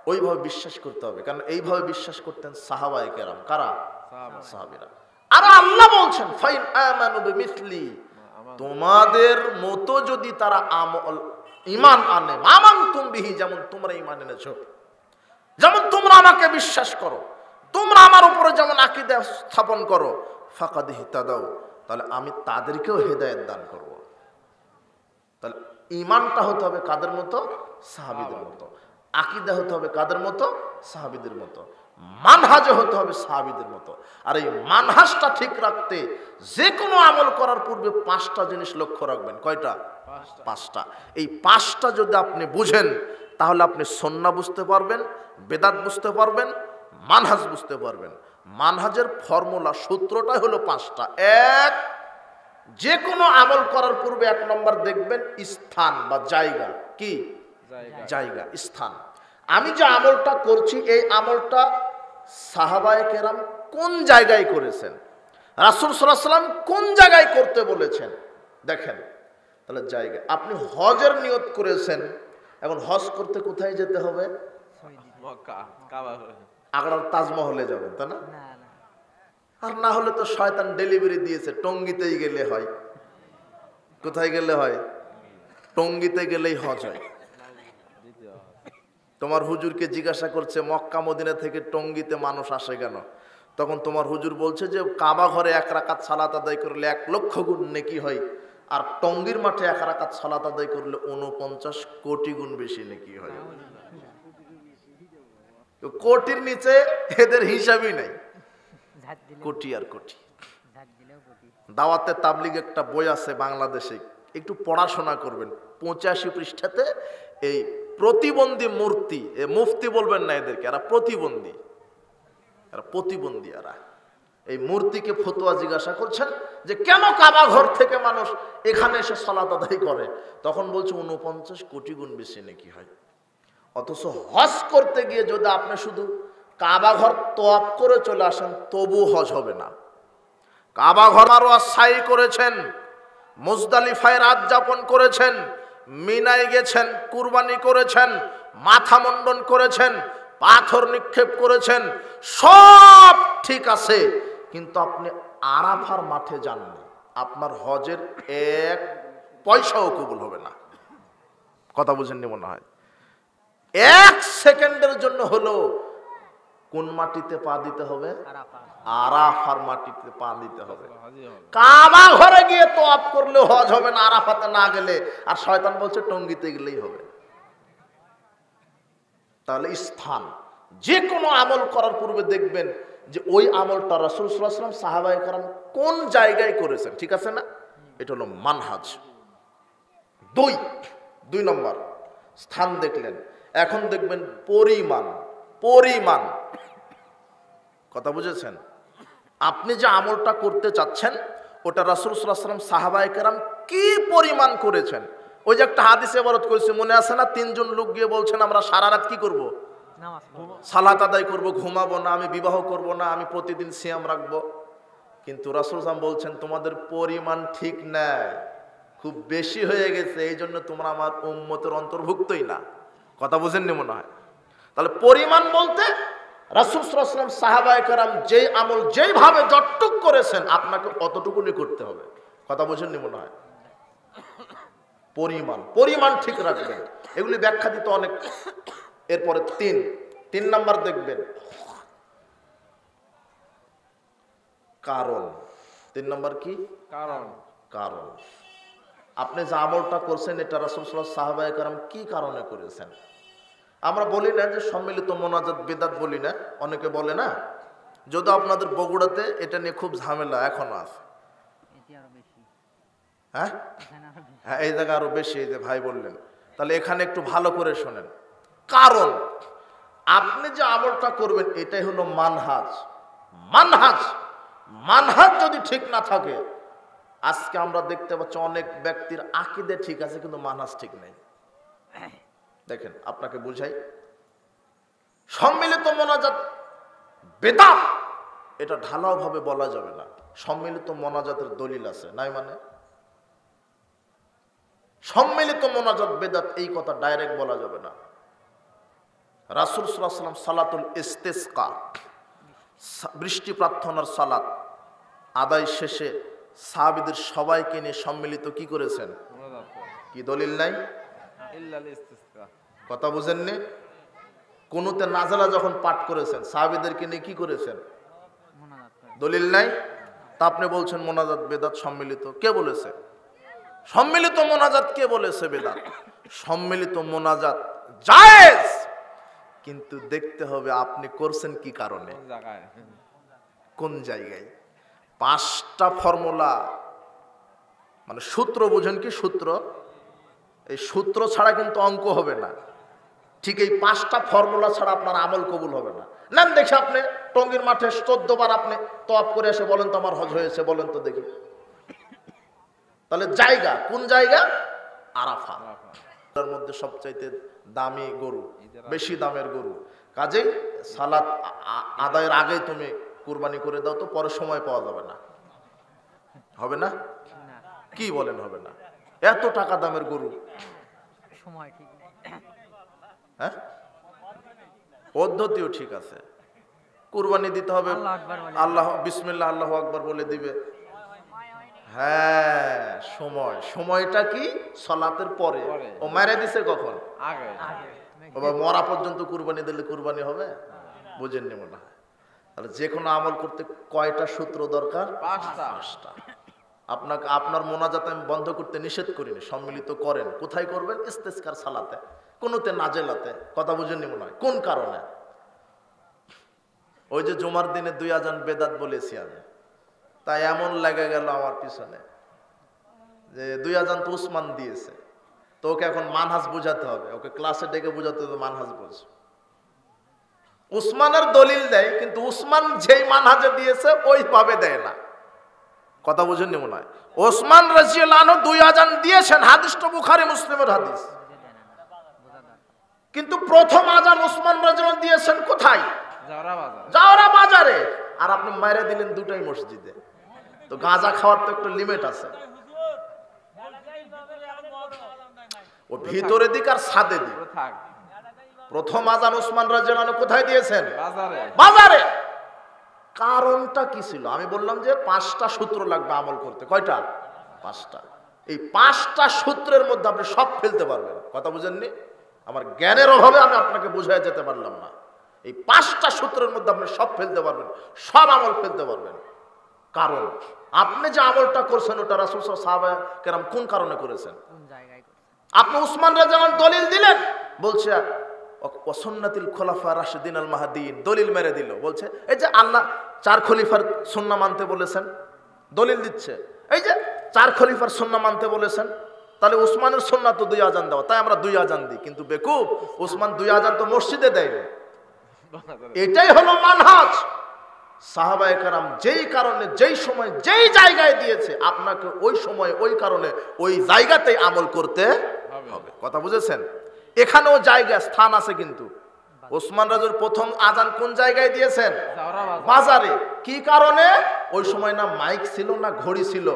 ওইভাবে বিশ্বাস করতে হবে। কারণ এইভাবে বিশ্বাস করতেন সাহাবায়ে কেরাম। কারা? সাহাবীরা। আর আল্লাহ বলছেন ফাইন আমানু বিমিসলি, তোমাদের মতো যদি তারা ঈমান আনে, আমানতুম বিহি, যেমন তোমরা ঈমান এনেছো, যেমন তোমরা আমাকে বিশ্বাস করো, তোমরা আমার উপরে যেমন আকীদা স্থাপন করো, ফাকাদ ইহতাদাউ, তাহলে আমি তাদেরকেও হেদায়েত দান করব। তাহলে ঈমানটা হতে হবে কাদের মতো? সাহাবীদের মতো। আকীদা হতে হবে কাদের মতো? সাহাবীদের মতো। মানহাজে হতে হবে সাহাবীদের মতো। আর এই মানহাজটা ঠিক রাখতে যে কোনো আমল করার পূর্বে 5টা জিনিস লক্ষ্য রাখবেন। কয়টা? 5টা। এই 5টা যদি আপনি বুঝেন তাহলে আপনি সুন্নাহ বুঝতে পারবেন, বেদাত বুঝতে পারবেন, মানহাজ বুঝতে পারবেন। মানহাজের ফর্মুলা, সূত্রটাই হলো 5টা। এক, যে কোনো আমল করার পূর্বে 1 নম্বর দেখবেন স্থান বা জায়গা। কি জায়গা? স্থান। আমি যে আমলটা করছি এই আমলটা সাহাবায়ে কেরাম কোন জায়গায় করেছেন, রাসূল সাল্লাল্লাহু আলাইহি ওয়াসাল্লাম কোন জায়গায় করতে বলেছেন, দেখেন। তাহলে জায়গা, আপনি হজের নিয়ত করেছেন, এখন হজ করতে কোথায় যেতে হবে? মক্কা, কাবা। আগ্রার তাজমহলে যাবেন, তাই না? আর না হলে তো শয়তান ডেলিভারি দিয়েছে টঙ্গীতেই গেলে হয়। কোথায় গেলে হয়? টঙ্গীতে গেলেই হজ হয়। তোমার হুজুরকে জিজ্ঞাসা করছে মক্কা মদিনা থেকে টঙ্গীতে মানুষ আসে কেন? তখন তোমার হুজুর বলছে যে কাবা ঘরে 1 রাকাত সালাত আদায় করলে 1 লক্ষ গুণ নেকি হয়, আর টঙ্গীর মাঠে 1 রাকাত সালাত আদায় করলে 49 কোটি গুণ বেশি নেকি হয়। কোটির নিচে এদের হিসাবই নাই, কোটি আর কোটি। দাওয়াতে তাবলিগ একটা বই আছে বাংলাদেশে, একটু পড়াশোনা করবেন। 85 পৃষ্ঠাতে এই প্রতিবন্ধী মূর্তি, মুফতি বলবেন না এদেরকে, এরা প্রতিবন্ধী, এরা প্রতিবন্ধী। এরা এই মূর্তিকে ফতোয়া জিজ্ঞাসা করছেন যে কেন কাবা ঘর থেকে মানুষ এখানে এসে সালাত আদায় করে, তখন বলছে 49 কোটি গুণ বেশি নাকি হয়। অথচ হজ করতে গিয়ে যদি আপনি শুধু কাবা ঘর তওয়াফ করে চলে আসেন তবু হজ হবে না। কাবা ঘর আরো সাই করেছেন, মুজদালিফায় রাত যাপন করেছেন, মিনায় গেছেন, কুরবানি করেছেন, মাথা মুন্ডন করেছেন, পাথর নিক্ষেপ করেছেন, সব ঠিক আছে, কিন্তু আপনি আরাফার মাঠে যাননি, আপনার হজের 1 পয়সাও কবুল হবে না। কথা বুঝেননি মনে হয়? 1 সেকেন্ডের জন্য হলো কোন মাটিতে পা দিতে হবে? আরাফার মাটিতে পা দিতে হবে। কাবা ঘরে গিয়ে তওয়াফ করলে হজ হবে না আরাফাতে না গেলে, আর শয়তান বলছে টঙ্গীতে গেলেই হবে। তাহলে স্থান, যে কোনো আমল করার পূর্বে দেখবেন যে ওই আমলটা রাসূল সাল্লাল্লাহু আলাইহি ওয়াসাল্লাম সাহাবায়ে কেরাম কোন জায়গায় করেছেন, ঠিক আছে না? এটা হলো মানহাজ। 2 নম্বর স্থান দেখলেন, এখন দেখবেন পরিমাণ। পরিমাণ, কথা বুঝেছেন? আপনি যে আমলটা করতে চাচ্ছেন ওটা রাসূল সাল্লাল্লাহু আলাইহি ওয়াসাল্লাম সাহাবায়ে কেরাম কি পরিমাণ করেছেন। ওই যে একটা হাদিসে ইবারত করেছে, মনে আছে না? 3 জন লোক গিয়ে বলছেন আমরা সারা রাত কি করব? নামাজ পড়বো। সালাত আদায় করব, ঘুমাবো না, আমি বিবাহ করব না, আমি প্রতিদিন সিয়াম রাখবো। কিন্তু রাসূল সাল্লাল্লাহু আলাইহি ওয়াসাল্লাম বলছেন তোমাদের পরিমাণ ঠিক নাই, খুব বেশি হয়ে গেছে, এই জন্য তোমরা আমার উম্মতের অন্তর্ভুক্তই না। কথা বুঝেননি মনে হয়? তাহলে পরিমাণ বলতে রাসূল সাল্লাল্লাহু আলাইহি ওয়াসাল্লাম সাহাবায়ে কেরাম যেই আমল যেইভাবে যতটুক করেছেন আপনাকে অতটুকুনি করতে হবে। কথা বুঝেননি মনে হয়? পরিমাণ ঠিক রাখবেন। এগুলি ব্যাখ্যা দিতে অনেক। এরপরে 3 নাম্বার দেখবেন কারণ। 3 নাম্বার কি? কারণ। আপনি যে আমলটা করছেন এটা রাসূল সাল্লাল্লাহু আলাইহি ওয়াসাল্লাম সাহাবায়ে কেরাম কি কারণে করেছেন? আমরা বলি না যে সম্মিলিত মোনাজাত বিদআত বলি না, অনেকে বলে না। যদি আপনাদের বগুড়াতে এটা নিয়ে খুব ঝামেলা এখনো আছে। এটি আরো বেশি। হ্যাঁ এখানে আরো বেশি। হ্যাঁ, এই জায়গা আরো বেশি, এই যে ভাই বললেন। তাহলে এখানে একটু ভালো করে শোনেন। কারণ আপনি যে আমলটা করবেন এটাই হলো মানহাজ যদি ঠিক না থাকে, আজকে আমরা দেখতে পাচ্ছি অনেক ব্যক্তির আকীদা ঠিক আছে কিন্তু মানহাজ ঠিক নেই। দেখেন আপনাকে বুঝাই, সম্মিলিত মোনাজাত বেদাত এটা ঢালাও ভাবে বলা যাবে না। সম্মিলিত মোনাজাতের দলিল আছে, নাই মানে সম্মিলিত মোনাজাত বেদাত এই কথা ডাইরেক্ট বলা যাবে না। রাসূল সাল্লাল্লাহু আলাইহি ওয়াসাল্লাম সালাতুল ইস্তিসকা, বৃষ্টি প্রার্থনার সালাত আদায় শেষে সাহাবীদের সবাইকে নিয়ে সম্মিলিত কি করেছেন? কি দলিল নাই? কথা বুঝেননি? কুনুতে নাজেলা যখন পাঠ করেছেন সাহাবীদেরকে নিয়ে কি করেছেন? দলিল নাই। তা আপনি বলছেন মোনাজাত বেদাত সম্মিলিত। কে বলেছে সম্মিলিত মোনাজাত? কে বলেছে বেদাত? সম্মিলিত মোনাজাত জায়েজ, কিন্তু দেখতে হবে আপনি করছেন কি কারণে, কোন জায়গায়। 5টা ফর্মুলা, মানে সূত্র বুঝেন কি? সূত্র, এই সূত্র ছাড়া কিন্তু অঙ্ক হবে না। ঠিক এই 5টা ফর্মুলা ছাড়া আপনার আমল কবুল হবে না। নেন দেখে আপনি টঙ্গীর মাঠে 14 বার আপনি তওয়াফ করে এসে বলেন তো আমার হজ হয়েছে, বলেন তো দেখি। তাহলে জায়গা কোন জায়গা? আরাফা। তার মধ্যে সবচাইতে দামি গরু, বেশি দামের গরু। কাজেই সালাত আদায়ের আগেই তুমি কুরবানি করে দাও, তো পরে সময় পাওয়া যাবে না। হবে না? কি বলেন হবে না? এত টাকা দামের গরু, সময় ঠিক নেই। হ্যাঁ, পদ্ধতিও ঠিক আছে। কুরবানি দিতে হবে, আল্লাহ বিসমিল্লাহ আল্লাহু আকবার বলে দিবে। হ্যাঁ, সময়টা কি? সালাতের পরে। ও মেরে দিছে কখন? আগে। বাবা মরা পর্যন্ত কুরবানি দিলে কুরবানি হবে? বুঝেননি মনে হয়? তাহলে যে কোনো আমল করতে কয়টা সূত্র দরকার? 5টা। আপনাকে আপনার মোনাজাত আমি বন্ধ করতে নিষেধ করিনি, সম্মিলিত করেন। কোথায় করবেন? ইস্তেসকার সালাতে, কোনোতে নাজেলাতে। কথা বুঝেননি মনে হয়? কোন কারণে? ওই যে জুমার দিনে 2 আজান বেদাত বলেছি আমি, তাই এমন লেগে গেল আমার পিছনে যে 2 আজান তো উসমান দিয়েছে, তো ওকে এখন মানহাজ বুঝাতে হবে, ওকে ক্লাসে ডেকে বুঝাতে হবে মানহাজ বুঝ। উসমানের দলিল দেয়, কিন্তু উসমান যেই মানহাজে দিয়েছে ওইভাবে দেয় না। কথা বুঝেননি মনে হয়? ওসমান রাদিয়াল্লাহু আনহু 2 আজান দিয়েছেন, হাদিসটা বুখারী মুসলিমের হাদিস। কিন্তু প্রথম আজান ওসমান রাদিয়াল্লাহু দিয়েছেন কোথায়? জাওরা বাজারে। আর আপনি মাইরে দিলেন 2টাই মসজিদে। তো গাঁজা খাওয়ার তো একটা লিমিট আছে। ও ভিতরে দিক আর ছাদে দিক। প্রথম আজান ওসমান রাদিয়াল্লাহু আনহু কোথায় দিয়েছেন? বাজারে। কারণটা কি ছিল? আমি বললাম যে 5টা সূত্র লাগবে আমল করতে। কয়টা? 5টা। এই 5টা সূত্রের মধ্যে আপনি সব ফেলতে পারবেন। কথা বুঝেননি? আমার জ্ঞানের অভাবে আমি আপনাকে বুঝাই যেতে পারলাম না। এই 5টা সূত্রের মধ্যে আপনি সব ফেলতে পারবেন, সব আমল ফেলতে পারবেন। কারণ আপনি যে আমলটা করছেন ওটা রাসূল সাহাবায়ে কেরাম কোন কারণে করেছেন? কোন জায়গায় করছেন? আপনি উসমান রাদিয়াল্লাহু আনহু দলিল দিলেন, বলছে ও সুন্নাতুল খুলাফা রাশিদিন আল মাহদিন, দলিল মেরে দিল। বলছে এই যে আল্লাহ 4 খলিফার সুন্নাহ মানতে বলেছেন, দলিল দিচ্ছে। এই যে 4 খলিফার সুন্নাহ মানতে বলেছেন, তাহলে উসমানের সুন্নাহ তো 2 আজান দাও, তাই আমরা 2 আজান দিই। কিন্তু বেকুব, উসমান 2 আজান তো মসজিদে দেয়নি। এটাই হলো মানহাজ। সাহাবায়ে কেরাম যেই কারণে যেই সময় যেই জায়গায় দিয়েছে আপনাকে ওই সময় ওই কারণে ওই জায়গাতেই আমল করতে হবে। কথা বুঝেছেন? এখানেও জায়গা স্থান আছে, কিন্তু ওসমান রাজুর প্রথম আজান কোন জায়গায় দিয়েছেন? বাজারে। কি কারণে? ওই সময় না মাইক ছিল না ঘড়ি ছিল,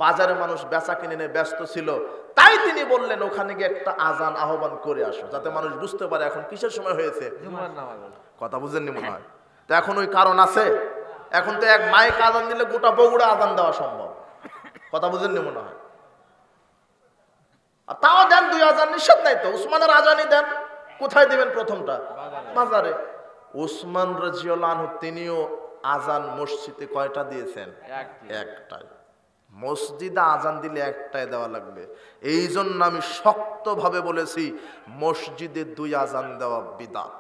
বাজারে মানুষ বেচা কিনে নিয়ে ব্যস্ত ছিল, তাই তিনি বললেন ওখানে গিয়ে একটা আজান আহ্বান করে আসো, যাতে মানুষ বুঝতে পারে এখন কিসের সময় হয়েছে। কথা বুঝেননি মনে হয়? তো এখন ওই কারণ আছে? এখন তো এক মাইক আজান দিলে গোটা বগুড়া আজান দেওয়া সম্ভব। কথা বুঝেননি মনে হয়? আর তাও দেন 2 আজান, নিষেধ নাই তো। উসমানের আজানই দেন। কোথায় দিবেন? প্রথমটা বাজারে। উসমান রাদিয়াল্লাহু আনহু তিনিও আজান মসজিদে কয়টা দিয়েছেন? একটাই। মসজিদে আজান দিলে একটাই দেওয়া লাগবে। এই জন্য আমি শক্তভাবে বলেছি মসজিদে 2 আজান দেওয়া বিদআত।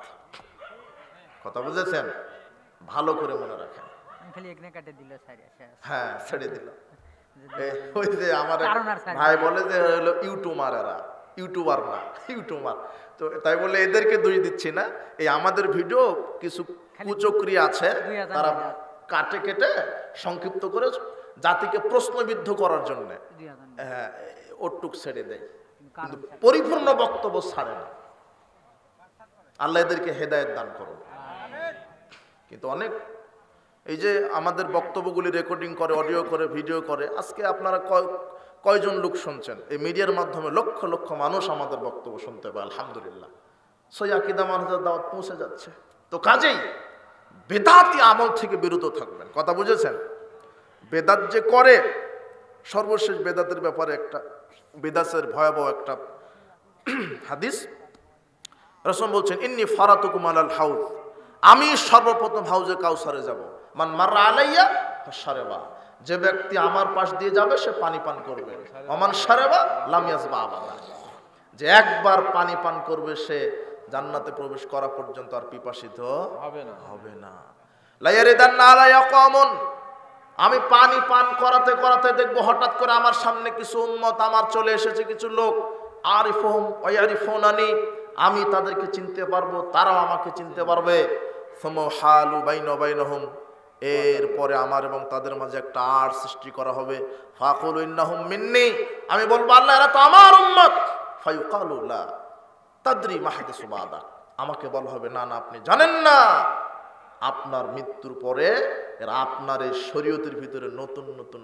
কথা বুঝেছেন? ভালো করে মনে রাখেন। খালি একনে কাটে দিল সারি শেষ। হ্যাঁ, ছেড়ে দিল। ওই যে আমার ভাই বলে যে হলো ইউটিউবার, এরা ইউটিউবার না, ইউটিউবার। তো তাই বলে এদেরকে দোষ দিচ্ছি না, এই আমাদের ভিডিও কিছু কুচক্রি আছে, তারা কাটে কেটে সংক্ষিপ্ত করে জাতিকে প্রশ্নবিদ্ধ করার জন্য ওটুক ছেড়ে দেয়, কিন্তু পরিপূর্ণ বক্তব্য ছাড়ে না। আল্লাহ এদেরকে হেদায়েত দান করুন। কিন্তু অনেক এই যে আমাদের বক্তব্যগুলি রেকর্ডিং করে, অডিও করে, ভিডিও করে, আজকে আপনারা কয়জন লোক শুনছেন? এই মিডিয়ার মাধ্যমে লক্ষ লক্ষ মানুষ আমাদের বক্তব্য শুনতে পায়, আলহামদুলিল্লাহ। সই আকীদা মানুষের দাওয়াত পৌঁছে যাচ্ছে। তো কাজেই বেদাতি আমল থেকে বিরত থাকবেন। কথা বুঝেছেন? বেদাত যে করে, সর্বশেষ বেদাতের ব্যাপারে একটা বেদাতের ভয়াবহ একটা হাদিস। রাসূল বলছেন, ইন্নী ফারাতুকুম আলাল হাউজ, আমি সর্বপ্রথম হাউজে কাউসারে যাব। মান মাররা আলাইয়া ফাশারাবা, যে ব্যক্তি আমার পাশ দিয়ে যাবে সে পানি পান করবে। ওমান শারাবা লাম ইয়াজবা আবাদা, যে একবার পানি পান করবে সে জান্নাতে প্রবেশ করা পর্যন্ত আর পিপাসিত হবে না। লা ইয়ারিদান্না আলাইয়া কওমুন, আমি পানি পান করাতে করাতে দেখবো হঠাৎ করে আমার সামনে কিছু উম্মত আমার চলে এসেছে, কিছু লোক, আরিফুহুম ওয়া ইয়ারিফুনানি, আমি তাদেরকে চিনতে পারবো, তারাও আমাকে চিনতে পারবে। ফামাহালু বাইনা বাইনাহুম, এরপরে আমার এবং তাদের মাঝে একটা আড় সৃষ্টি করা হবে। ফাকুলু ইন্নাহুম মিন্নি, আমি বলবো আল্লাহ এরা তো আমার উম্মত। ফায়ুকালু লা তাদরি মা হাদিসু বাদা, আমাকে বলা হবে না না আপনি জানেন না, আপনার মৃত্যুর পরে এরা আপনার এই শরীয়তের ভিতরে নতুন নতুন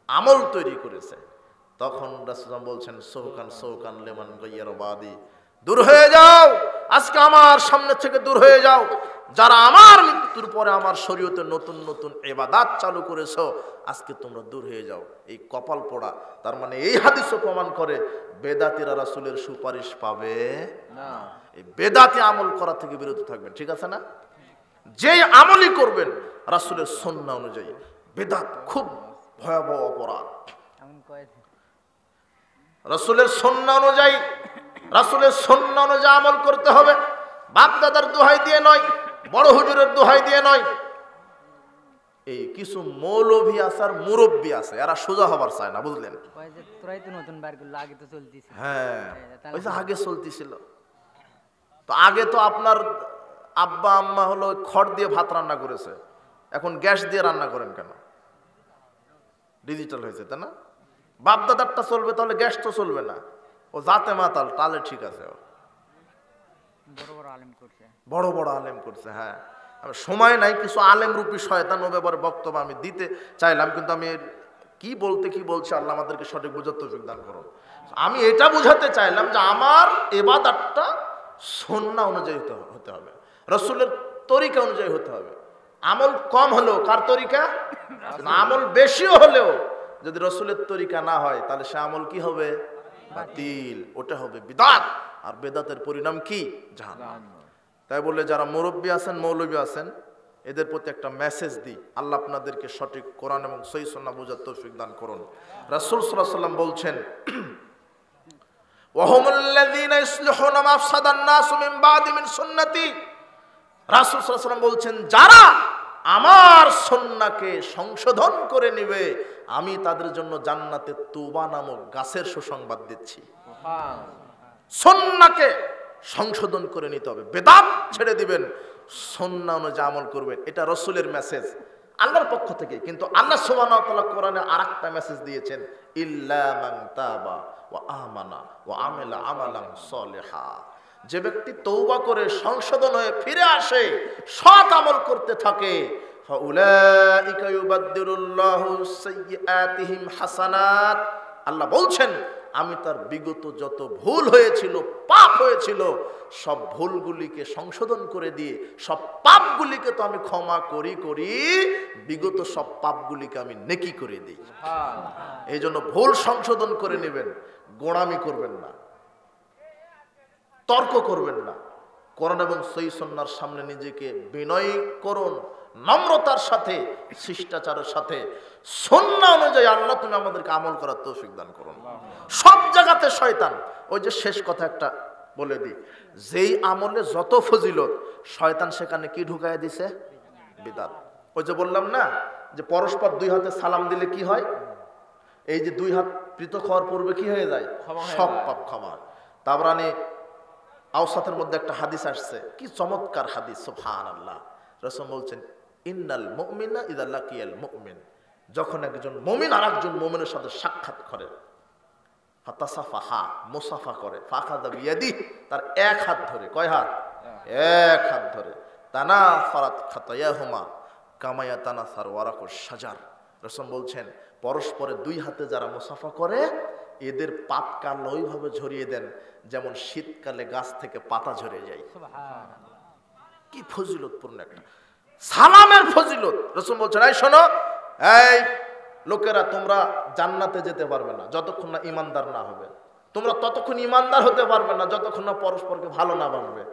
আমল তৈরি করেছে। তখন রাসূল বলছেন, সৌকান সৌকান লিমান গায়্যারা বাদি, দূর হয়ে যাও, আজকে আমার সামনে থেকে দূর হয়ে যাও, যারা আমার মৃত্যুর পরে আমার শরীয়তে নতুন নতুন ইবাদত চালু করেছো, আজকে তোমরা দূর হয়ে যাও। এই কপাল পোড়া। তার মানে এই হাদিসও প্রমাণ করে বেদাতীরা রাসূলের সুপারিশ পাবে না। এই বেদাতি আমল করা থেকে বিরত থাকবেন, ঠিক আছে না? যেই আমলই করবেন রাসূলের সুন্নাহ অনুযায়ী। বেদাত খুব ভয়াবহ অপরাধ। রাসূলের সুন্নাহ অনুযায়ী, রাসূলের সুন্নাহ অনুযায়ী আমল করতে হবে। বাপ দাদার দোহাই দিয়ে নয়, বড় হুজুরের দোহাই দিয়ে নয়। এই কিছু মৌলভী আছে আর মুরব্বী আছে, এরা সোজা হবার চায় না, বুঝলেন? হ্যাঁ, ওই যে আগে চলতেছিল। তো আগে তো আপনার আব্বা আম্মা হলো খড় দিয়ে ভাত রান্না করেছে, এখন গ্যাস দিয়ে রান্না করেন কেন? ডিজিটাল হয়েছে, তাই না? বাপ দাদারটা চলবে, তাহলে গ্যাস তো চলবে না। ও জাতে মাতাল, তাহলে ঠিক আছে। বড় বড় আলেম করছে। হ্যাঁ, সময় নাই, কিছু আলেম রূপী শয়তান ও ব্যাপারে বক্তব্য আমি দিতে চাইলাম, কিন্তু আমি কি বলছি আল্লাহ আমাদেরকে সঠিক বোঝার তৌফিক দান করুন। আমি এটা বুঝাতে চাইলাম যে আমার ইবাদতটা সুন্নাহ অনুযায়ী হতে হবে, রাসূলের তরিকা অনুযায়ী হতে হবে। আমল কম হলেও কার তরিকা, আমল বেশিও হলেও যদি রাসূলের তরিকা না হয়, তাহলে সে আমল কি হবে? বাতিল, ওটা হবে বিদআত। আর বেদাতের পরিণাম কি? জাহান্নাম। তাই বলে যারা মুরব্বী আছেন, মৌলবী আছেন, এদের প্রতি একটা মেসেজ দিই, আল্লাহ আপনাদেরকে সঠিক কোরআন এবং সহিহ সুন্নাহ বোঝার তৌফিক দান করুন। রাসূল সাল্লাল্লাহু আলাইহি ওয়াসাল্লাম বলছেন, ওয়াহুমুল্লাযীনা ইসলিহুনা মা আফসাদান নাসু মিন বাদি মিন সুন্নতি। রাসূল সাল্লাল্লাহু আলাইহি ওয়াসাল্লাম বলছেন, যারা আমার সুন্নাহকে সংশোধন করে নেবে, আমি তাদের জন্য জান্নাতে তুবা নামক গাছের সুসংবাদ দিচ্ছি। সুন্নাহকে সংশোধন করে নিতে হবে, বেদাত ছেড়ে দিবেন, সুন্নাহ অনুযায়ী আমল করবেন। এটা রাসূলের মেসেজ। আল্লাহর পক্ষ থেকে। কিন্তু আল্লাহ সুবহানাহু ওয়া তাআলা কোরআনে আরেকটা মেসেজ দিয়েছেন, ইল্লা মান তাবা ওয়া আমানা ওয়া আমিলা আমালান সলিহা। যে ব্যক্তি তওবা করে সংশোধন হয়ে ফিরে আসে, সৎ আমল করতে থাকে, ফাউলাইকা ইউবাদদিলুল্লাহু সাইয়্যাতিহিম হাসানাত। আল্লাহ বলছেন আমি তার বিগত যত ভুল হয়েছিল, পাপ হয়েছিল, সব ভুলগুলিকে সংশোধন করে দিয়ে সব পাপগুলিকে তো আমি ক্ষমা করি বিগত সব পাপগুলিকে আমি নেকি করে দিই। এই জন্য ভুল সংশোধন করে নেবেন, গোঁড়ামি করবেন না, তর্ক করবেন না। কোরআন এবং সহিহ সুন্নাহর সামনে নিজেকে বিনয় করুন, নম্রতার সাথে, শিষ্টাচারের সাথে। সুন্নাহ অনুযায়ী আল্লাহ তুমি আমাদেরকে আমল করার তৌফিক দান করুন। সব জায়গাতে শয়তান, ওই যে শেষ কথা একটা বলে দিই, যেই আমলে যত ফজিলত, শয়তান সেখানে কি ঢুকায় দিছে? বিদআত। ওই যে বললাম না যে পরস্পর দুই হাতে সালাম দিলে কি হয়? এই যে দুই হাত পৃথক হওয়ার পূর্বে কি হয়ে যায়? সব পাপ ক্ষমা। তাবরানী আওসাতের মধ্যে একটা হাদিস আসছে, কি চমৎকার হাদিস, সুবহানাল্লাহ। রাসূল বলছেন, ইন্নাল মুমিনা ইযা লাকিয়াল মুমিন, যখন একজন মুমিন আরেকজন মুমিনের সাথে সাক্ষাৎ করে, ফাতাসাফাহা, মুসাফা করে, ফাখাযা বিয়াদিহি, তার এক হাত ধরে, কয় হাত? এক হাত ধরে, তানাফারাত খাতায়াহুমা কামা ইয়াতানাসার ওয়ারাকুশ শাজার। রাসূল বলছেন পরস্পরে দুই হাতে যারা মুসাফা করে, এদের পাপ কাল ওইভাবে ঝরিয়ে দেন যেমন শীতকালে গাছ থেকে পাতা ঝরে যায়। কি ফজিলতপূর্ণ একটা সালামের ফজিলত। রাসূল বলছেন, এই শোনো, এই লোকেরা, তোমরা জান্নাতে যেতে পারবে না যতক্ষণ না ইমানদার না হবে। তোমরা ততক্ষণ ইমানদার হতে পারবে না যতক্ষণ না পরস্পরকে ভালো না বাসবে।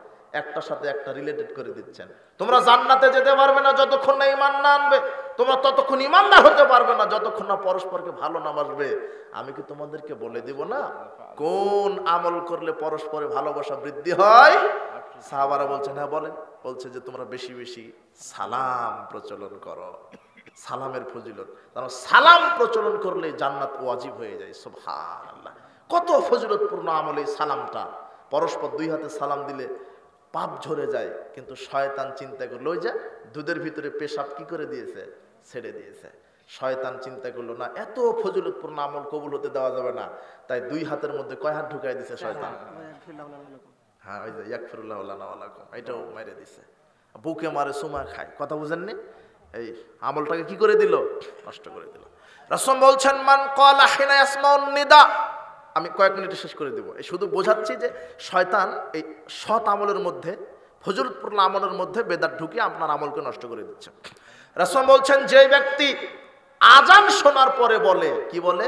একটার সাথে একটা রিলেটেড করে দিচ্ছেন। তোমরা জান্নাতে যেতে পারবে না যতক্ষণ না ঈমান না আনবে। তোমরা ততক্ষণ ঈমানদার হতে পারবে না যতক্ষণ না পরস্পরকে ভালো না বাসবে। আমি কি তোমাদেরকে বলে দিব না কোন আমল করলে পরস্পরে ভালোবাসা বৃদ্ধি হয়? সাহাবারা বলছেন, হ্যাঁ বলেন। বলছে যে তোমরা বেশি বেশি সালাম প্রচলন করো। সালামের ফজিলত, কারণ সালাম প্রচলন করলে জান্নাত ওয়াজিব হয়ে যায়। সুবহানাল্লাহ, কত ফজিলতপূর্ণ আমল এই সালামটা। পরস্পর দুই হাতে সালাম দিলে পাপ ঝরে যায়। কিন্তু শয়তান চিন্তা করলো, ওই যে দুধের ভিতরে পেশাব কি করে দিয়েছে? ছেড়ে দিয়েছে। শয়তান চিন্তা করলো না, এত ফজিলতপূর্ণ আমল কবুল হতে দেওয়া যাবে না, তাই দুই হাতের মধ্যে কয় হাত ঢুকাই দিছে শয়তান? হ্যাঁ, ওই যে ইয়াগফিরুল্লাহু লানা ওয়া লাকুম, এটাও মেরে দিছে। বুকে মারে সুমা খায়, কথা বুঝেননি? এই আমলটাকে কি করে দিল? নষ্ট করে দিল। রাসূল বলছেন, মান ক্বালা হিনা ইয়াসমাউন নিদা। আমি কয়েক মিনিটে শেষ করে দেব। এই শুধু বোঝাচ্ছি যে শয়তান এই সৎ আমলের মধ্যে, ফজিলতপূর্ণ আমলের মধ্যে বেদাত ঢুকিয়ে আপনার আমলকে নষ্ট করে দিচ্ছে। রাসূল বলছেন, যে ব্যক্তি আজান শোনার পরে বলে, কি বলে?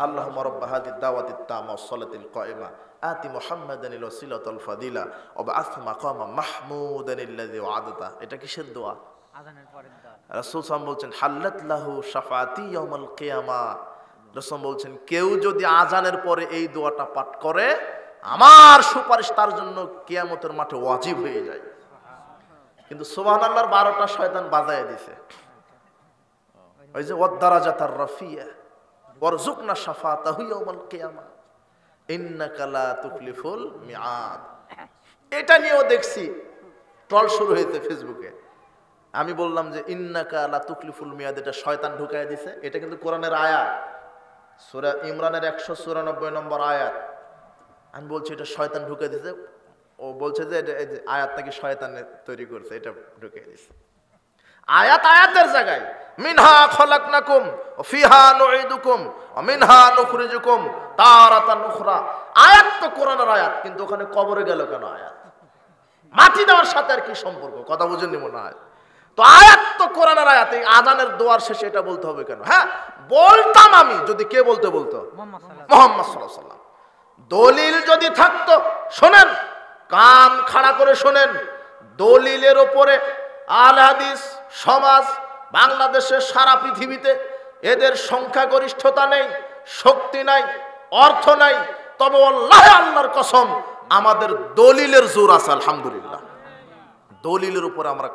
আল্লাহুম্মা রাব্বা হাযিহি দাওয়াতিত তাম্মা ওয়াস সালাতিল কায়িমা আতি মুহাম্মাদানিল ওয়াসিলাতাল ফাদিলা ওয়া বা'আথহু মাকামা মাহমুদানিল্লাযী ওয়া'আদাতা। এটা কিসের দোয়া? আজানের পরের দোয়া। রাসূল সাল্লাল্লাহু আলাইহি ওয়াসাল্লাম বলছেন, হাল্লাত লাহু শাফাআতি ইয়াউমাল কিয়ামা। রাসূল বলছেন, কেউ যদি আজানের পরে এই দোয়াটা পাঠ করে, আমার সুপারিশ তার জন্য কিয়ামতের মাঠে ওয়াজিব হয়ে যায়। কিন্তু সুবহানাল্লাহর 12টা শয়তান বাজায় দিছে। ওই যে ওয়াদ-দারাজাতার রাফিয়া ওয়ারযুকনা শাফাআতাহু ইয়াউমাল কিয়ামা ইন্নাকা লা তুখলিফুল মিআদ। এটা নিয়েও দেখছি ট্রল শুরু হয়েছে ফেসবুকে। আমি বললাম যে ইন্নাকা লা তুখলিফুল মিআদ, এটা শয়তান ঢুকায় দিছে। এটা কিন্তু কোরআনের আয়াত, সূরা ইমরানের 194 নম্বর আয়াত। আমি বলছি এটা শয়তান ঢুকায় দিছে। ও বলছে যে এটা আয়াত নাকি শয়তান তৈরি করছে, এটা ঢুকিয়ে দিছে। আয়াত আয়াতের জায়গায় মিনহা খলাকনাকুম ওয়া ফিহা নুঈদুকুম ওয়া মিনহা নুখরিজুকুম তারাতান উখরা। আয়াত তো কোরআনের আয়াত, কিন্তু ওখানে কবরে গেল কেন আয়াত? মাটি দেওয়ার সাথে আর কি সম্পর্ক? কথা বুঝেননি মনে হয়। তো আয়াত তো কোরআনের আয়াত, এই আজানের দোয়ার শেষে এটা বলতে হবে কেন? হ্যাঁ বলতাম আমি, যদি কে বলতো মুহাম্মদ সাল্লাল্লাহু আলাইহি ওয়াসাল্লাম। দলিল যদি থাকতো, শোনেন, কান খাড়া করে শোনেন, দলিলের ওপরে আল হাদিস সমাজ বাংলাদেশের সারা পৃথিবীতে এদের সংখ্যাগরিষ্ঠতা নেই, শক্তি নাই, অর্থ নাই। তবে আল্লাহে, আল্লাহর কসম, আমাদের দলিলের জোর আছে। আলহামদুলিল্লাহ, দলিলের উপরে আমরা